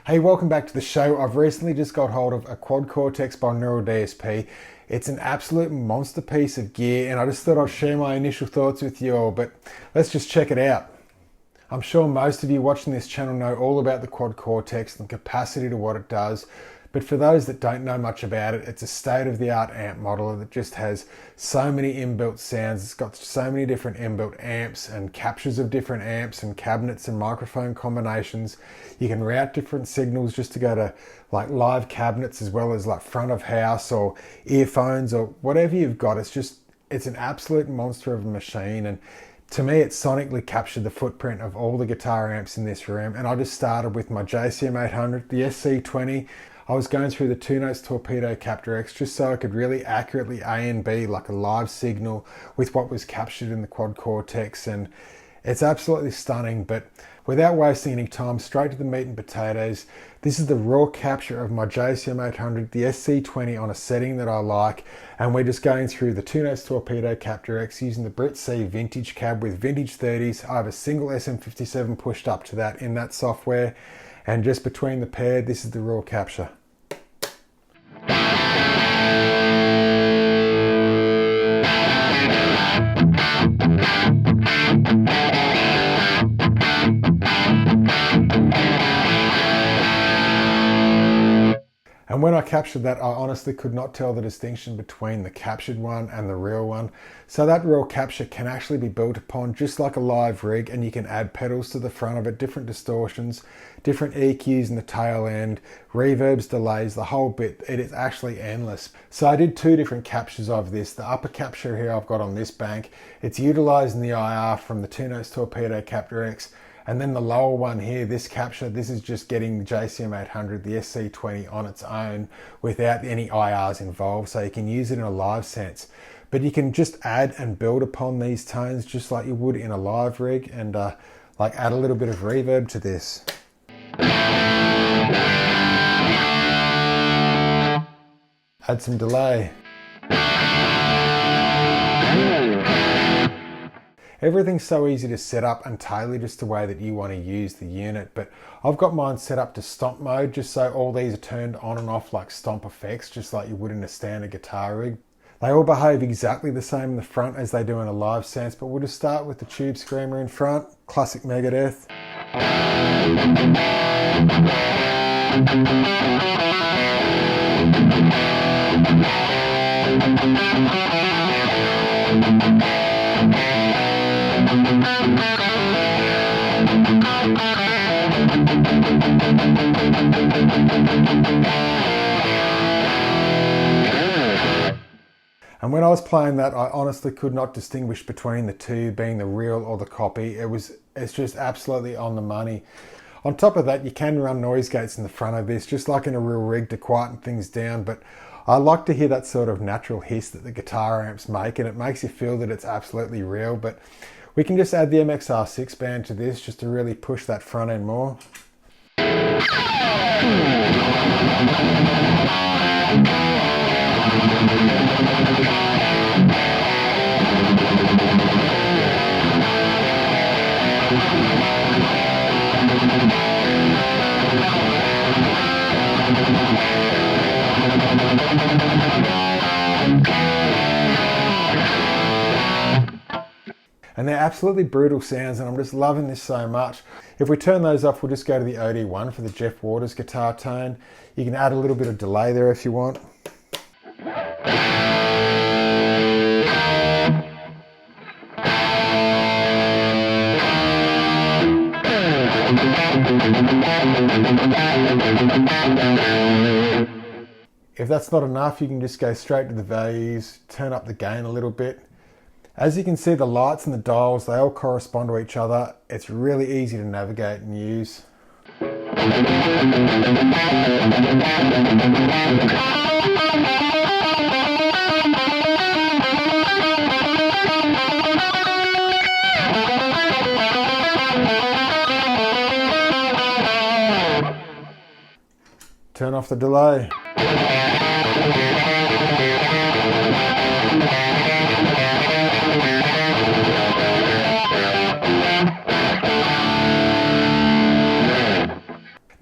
Hey, welcome back to the show. I've recently just got hold of a Quad Cortex by Neural DSP. It's an absolute monster piece of gear, and I just thought I'd share my initial thoughts with you all, but let's just check it out. I'm sure most of you watching this channel know all about the Quad Cortex and the capacity to what it does, but for those that don't know much about it, it's a state-of-the-art amp modeler that just has so many inbuilt sounds. It's got so many different inbuilt amps and captures of different amps and cabinets and microphone combinations. You can route different signals just to go to like live cabinets as well as like front of house or earphones or whatever you've got. It's an absolute monster of a machine, and to me, it sonically captured the footprint of all the guitar amps in this room. And I just started with my JCM 800, the SC20. I was going through the 2 notes Torpedo Captor X just so I could really accurately A and B like a live signal with what was captured in the Quad Cortex, and it's absolutely stunning. But without wasting any time, straight to the meat and potatoes. This is the raw capture of my JCM 800, the SC20 on a setting that I like, and we're just going through the 2 notes Torpedo Captor X using the Brit C vintage cab with vintage 30s. I have a single SM57 pushed up to that in that software, and just between the pair, this is the raw capture. And when I captured that, I honestly could not tell the distinction between the captured one and the real one. So that raw capture can actually be built upon just like a live rig, and you can add pedals to the front of it, different distortions, different EQs in the tail end, reverbs, delays, the whole bit. It is actually endless. So I did 2 different captures of this. The upper capture here I've got on this bank, it's utilizing the IR from the 2 notes Torpedo Captor X. And then the lower one here, this capture, this is just getting the JCM 800, the SC20 on its own without any IRs involved. So you can use it in a live sense. But you can just add and build upon these tones just like you would in a live rig, and like add a little bit of reverb to this. Add some delay. Everything's so easy to set up and tailor just the way that you want to use the unit, but I've got mine set up to stomp mode just so all these are turned on and off like stomp effects, just like you would in a standard guitar rig. They all behave exactly the same in the front as they do in a live sense, but we'll just start with the Tube Screamer in front, classic Megadeth. And when I was playing that, I honestly could not distinguish between the two being the real or the copy. It's just absolutely on the money. On top of that, you can run noise gates in the front of this, just like in a real rig, to quieten things down, but I like to hear that sort of natural hiss that the guitar amps make, and it makes you feel that it's absolutely real. But we can just add the MXR6 band to this just to really push that front end more. And they're absolutely brutal sounds, and I'm just loving this so much. If we turn those off, we'll just go to the OD1 for the Jeff Waters guitar tone. You can add a little bit of delay there if you want. If that's not enough, you can just go straight to the values, turn up the gain a little bit. As you can see, the lights and the dials, they all correspond to each other. It's really easy to navigate and use. Turn off the delay.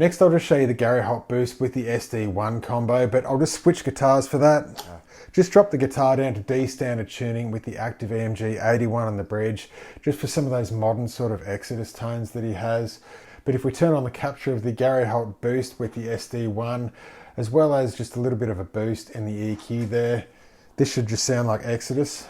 Next, I'll just show you the Gary Holt boost with the SD1 combo, but I'll just switch guitars for that. Just drop the guitar down to D standard tuning with the active EMG 81 on the bridge, just for some of those modern sort of Exodus tones that he has. But if we turn on the capture of the Gary Holt boost with the SD1, as well as just a little bit of a boost in the EQ there, this should just sound like Exodus.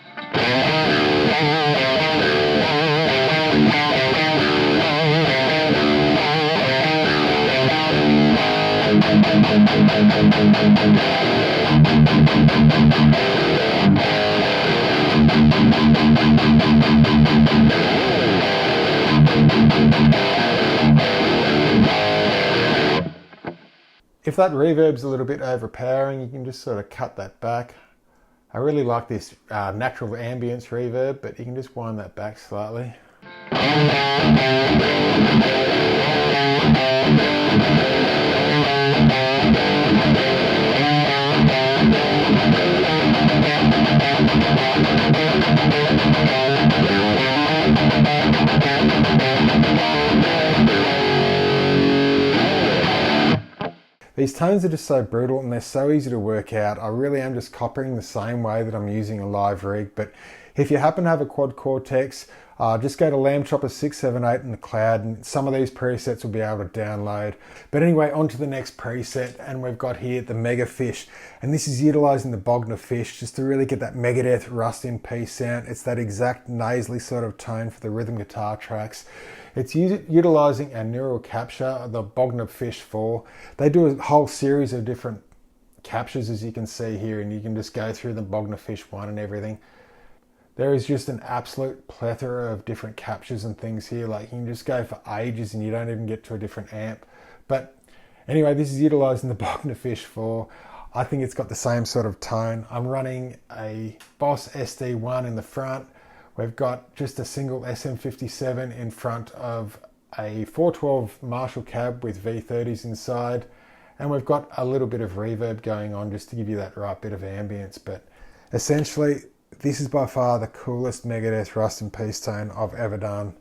If that reverb's a little bit overpowering, you can just sort of cut that back. I really like this natural ambience reverb, but you can just wind that back slightly. These tones are just so brutal and they're so easy to work out. I really am just copying the same way that I'm using a live rig, but if you happen to have a Quad Cortex, just go to Lamb Chopper 678 in the cloud and some of these presets will be able to download. But anyway, on to the next preset, and we've got here the Mega Fish, and this is utilizing the Bogner Fish just to really get that Megadeth Rust in Peace sound. It's that exact nasally sort of tone for the rhythm guitar tracks. It's utilizing our neural capture, the Bogner Fish 4. They do a whole series of different captures, as you can see here, and you can just go through the Bogner Fish 1 and everything. There is just an absolute plethora of different captures and things here. Like, you can just go for ages and you don't even get to a different amp. But anyway, this is utilizing the Bogner Fish 4. I think it's got the same sort of tone. I'm running a Boss SD1 in the front. We've got just a single SM57 in front of a 412 Marshall cab with V30s inside. And we've got a little bit of reverb going on just to give you that right bit of ambience. But essentially, this is by far the coolest Megadeth Rust in Peace tone I've ever done.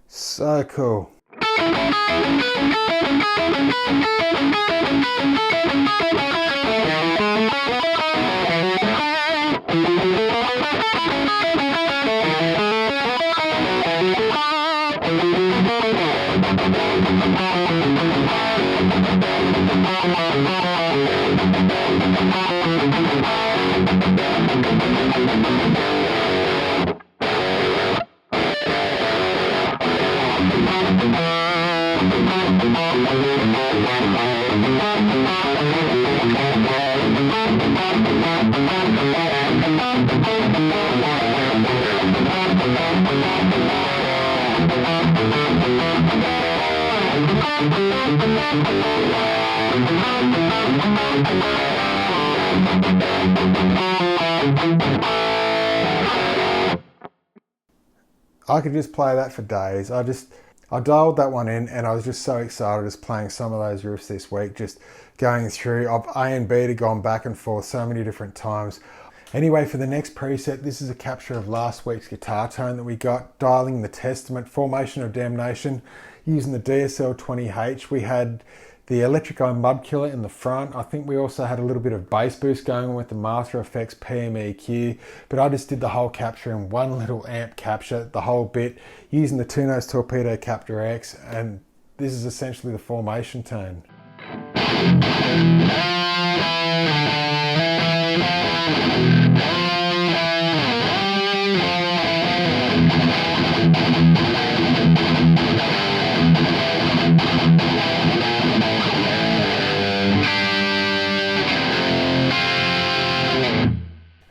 So cool. I could just play that for days. I dialed that one in and I was just so excited just playing some of those riffs this week, just going through. I've A and B to gone back and forth so many different times. Anyway, for the next preset, this is a capture of last week's guitar tone that we got, dialing the Testament, Formation of Damnation, using the DSL 20H. We had the Electric Eye Mud Killer in the front. I think we also had a little bit of bass boost going on with the Master Effects PMEQ, but I just did the whole capture in one little amp capture, the whole bit, using the two-nose Torpedo Captor X, and this is essentially the formation tone.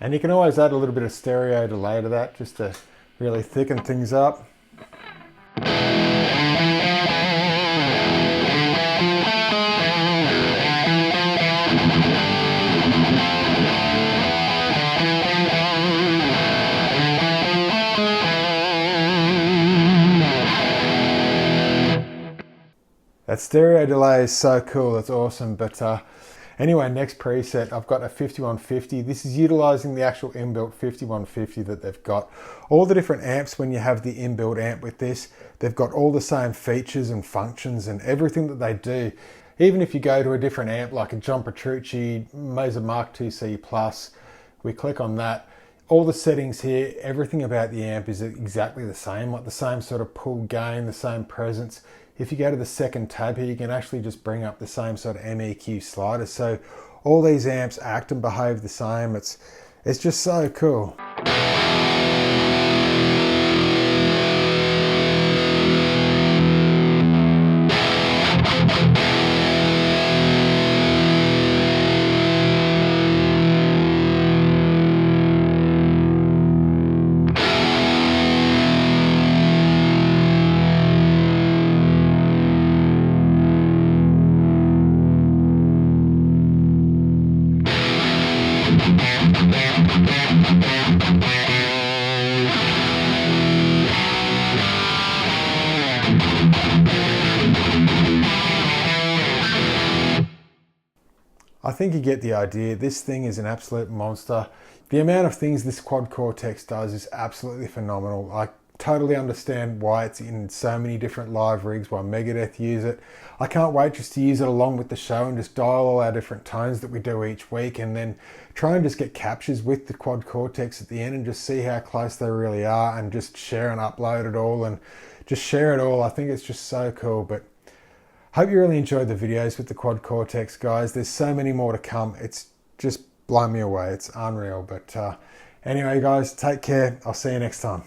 And you can always add a little bit of stereo delay to that just to really thicken things up. That stereo delay is so cool, that's awesome. But anyway, next preset, I've got a 5150. This is utilizing the actual inbuilt 5150 that they've got. All the different amps, when you have the inbuilt amp with this, they've got all the same features and functions and everything that they do. Even if you go to a different amp like a John Petrucci Moser Mark II C+, we click on that, all the settings here, everything about the amp is exactly the same, like the same sort of pull gain, the same presence. If you go to the second tab here, you can actually just bring up the same sort of MEQ slider. So all these amps act and behave the same. It's just so cool. I think you get the idea. This thing is an absolute monster. The amount of things this Quad Cortex does is absolutely phenomenal. I totally understand why it's in so many different live rigs, why Megadeth use it. I can't wait just to use it along with the show and just dial all our different tones that we do each week, and then try and just get captures with the Quad Cortex at the end and just see how close they really are, and just share and upload it all and just share it all. I think it's just so cool. But hope you really enjoyed the videos with the Quad Cortex, guys. There's so many more to come. It's just blown me away. It's unreal. But anyway, guys, take care. I'll see you next time.